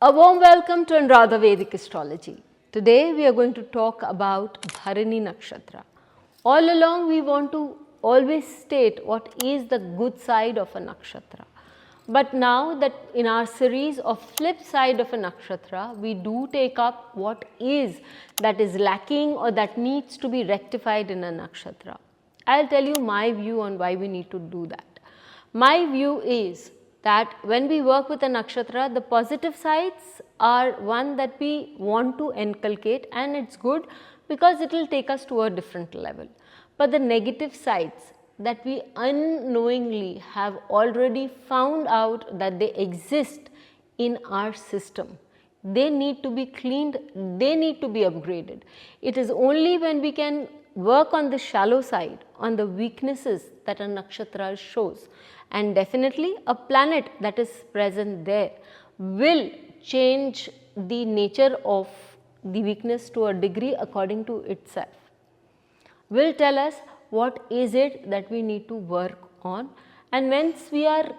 A warm welcome to Anuradha Vedic Astrology. Today we are going to talk about Bharani Nakshatra. All along we want to always state what is the good side of a nakshatra. But now that in our series of flip side of a nakshatra, we do take up what is that is lacking or that needs to be rectified in a nakshatra. I will tell you my view on why we need to do that. My view is that when we work with a nakshatra, the positive sides are one that we want to inculcate, and it is good because it will take us to a different level. But the negative sides that we unknowingly have already found out that they exist in our system, they need to be cleaned, they need to be upgraded. It is only when we can work on the shallow side, on the weaknesses that a nakshatra shows, and definitely a planet that is present there will change the nature of the weakness to a degree according to itself, will tell us what is it that we need to work on, and once we are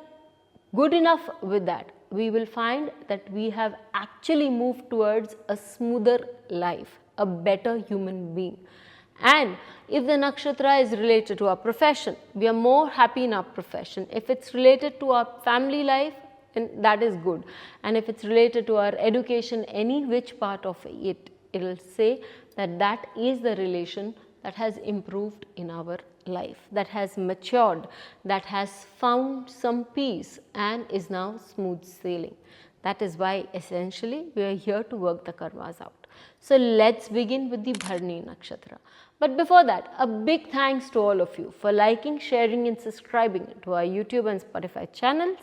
good enough with that, we will find that we have actually moved towards a smoother life, a better human being. And if the nakshatra is related to our profession, we are more happy in our profession. If it is related to our family life, and that is good. And if it is related to our education, any which part of it, it will say that that is the relation that has improved in our life, that has matured, that has found some peace and is now smooth sailing. That is why essentially we are here to work the karmas out. So let us begin with the Bharani Nakshatra. But before that, a big thanks to all of you for liking, sharing and subscribing to our YouTube and Spotify channels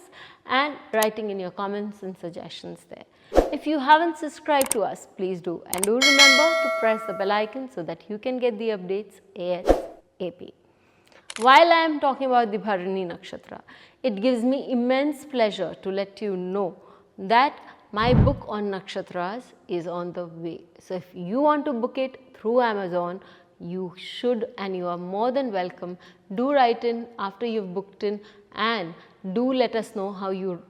and writing in your comments and suggestions there. If you haven't subscribed to us, please do, and do remember to press the bell icon so that you can get the updates ASAP. While I am talking about the Bharani Nakshatra, it gives me immense pleasure to let you know that my book on nakshatras is on the way. So if you want to book it through Amazon, you should, and you are more than welcome. Do write in after you've booked in, and do let us know how you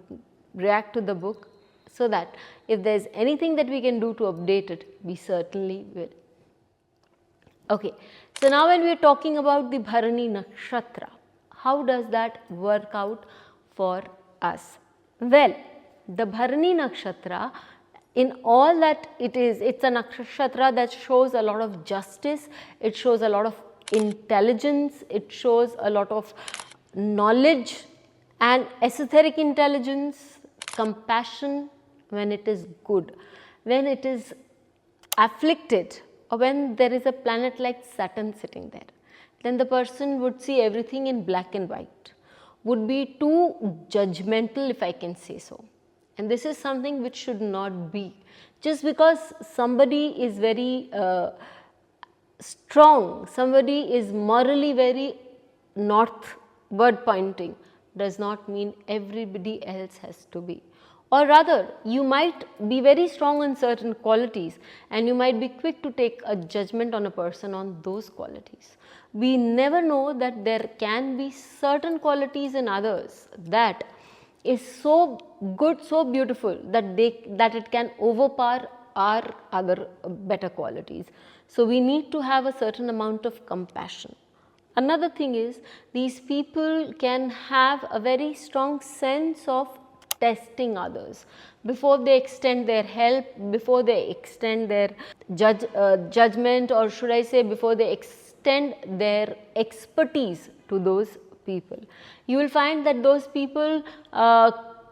react to the book, so that if there is anything that we can do to update it, we certainly will. Okay, so now when we are talking about the Bharani Nakshatra, how does that work out for us? Well, the Bharani Nakshatra, in all that it is, it's a nakshatra that shows a lot of justice, it shows a lot of intelligence, it shows a lot of knowledge and esoteric intelligence, compassion when it is good. When it is afflicted, or when there is a planet like Saturn sitting there, then the person would see everything in black and white, would be too judgmental, if I can say so. And this is something which should not be. Just because somebody is very strong, somebody is morally very northward pointing, does not mean everybody else has to be. Or rather, you might be very strong on certain qualities and you might be quick to take a judgment on a person on those qualities. We never know that there can be certain qualities in others that is so good, so beautiful that it can overpower our other better qualities. So we need to have a certain amount of compassion. Another thing is, these people can have a very strong sense of testing others before they extend their help, before they extend their judgment, or should I say before they extend their expertise to those people. You will find that those people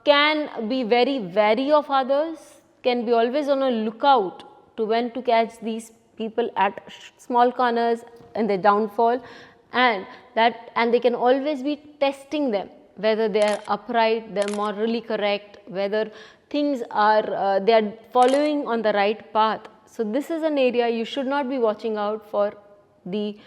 can be very wary of others, can be always on a lookout to when to catch these people at small corners and their downfall, and they can always be testing them whether they are upright, they are morally correct, whether things are they are following on the right path. So this is an area you should not be watching out for, the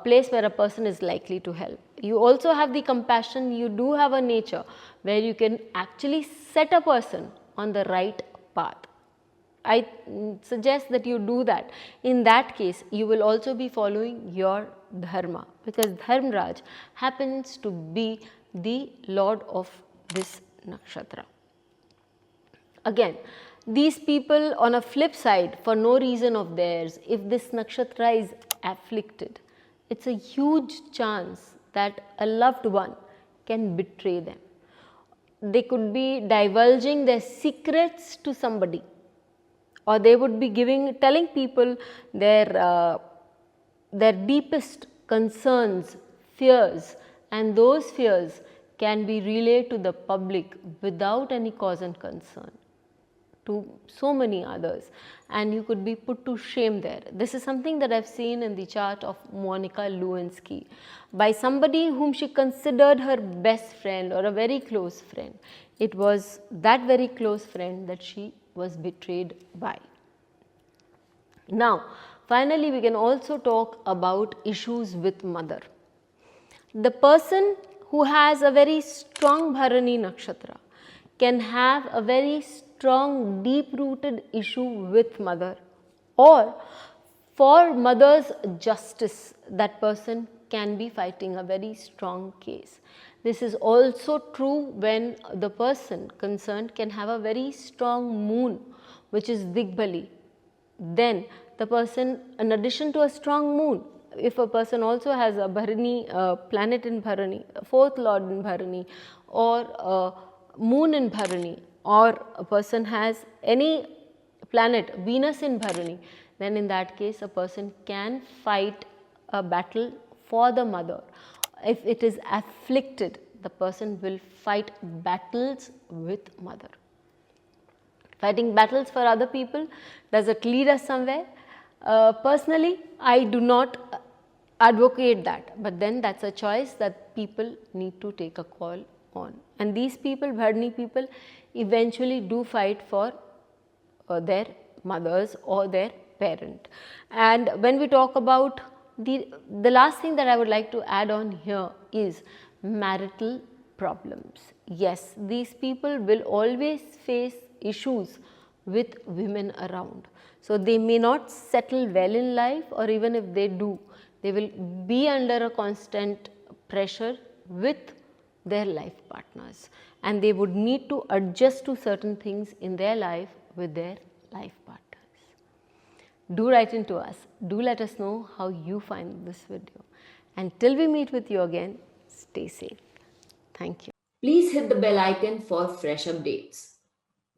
place where a person is likely to help. You also have the compassion, you do have a nature where you can actually set a person on the right path. I suggest that you do that. In that case, you will also be following your dharma, because Dharmaraj happens to be the lord of this nakshatra. Again, these people on a flip side, for no reason of theirs, if this nakshatra is afflicted, it's a huge chance that a loved one can betray them. They could be divulging their secrets to somebody, or they would be telling people their deepest concerns, fears, and those fears can be relayed to the public without any cause and concern to so many others, and you could be put to shame there. This is something that I've seen in the chart of Monica Lewinsky by somebody whom she considered her best friend or a very close friend. It was that very close friend that she was betrayed by. Now, finally, we can also talk about issues with mother. The person who has a very strong Bharani Nakshatra can have a very strong deep rooted issue with mother, or for mother's justice that person can be fighting a very strong case. This is also true when the person concerned can have a very strong moon, which is Digbali. Then the person, in addition to a strong moon, if a person also has a Bharani planet in Bharani, a fourth lord in Bharani, or a moon in Bharani, or a person has any planet, Venus in Bharani, then in that case a person can fight a battle for the mother. If it is afflicted, the person will fight battles with mother. Fighting battles for other people, does it lead us somewhere? Personally, I do not advocate that, but then that's a choice that people need to take a call on. And these people, Bharani people, eventually do fight for their mothers or their parent. And when we talk about the last thing that I would like to add on here is marital problems. Yes, these people will always face issues with women around. So they may not settle well in life, or even if they do, they will be under a constant pressure with their life partners, and they would need to adjust to certain things in their life with their life partners. Do write into us, do let us know how you find this video, and till we meet with you again, stay safe. Thank you. Please hit the bell icon for fresh updates.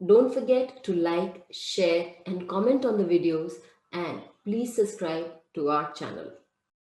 Don't forget to like, share and comment on the videos, and please subscribe to our channel.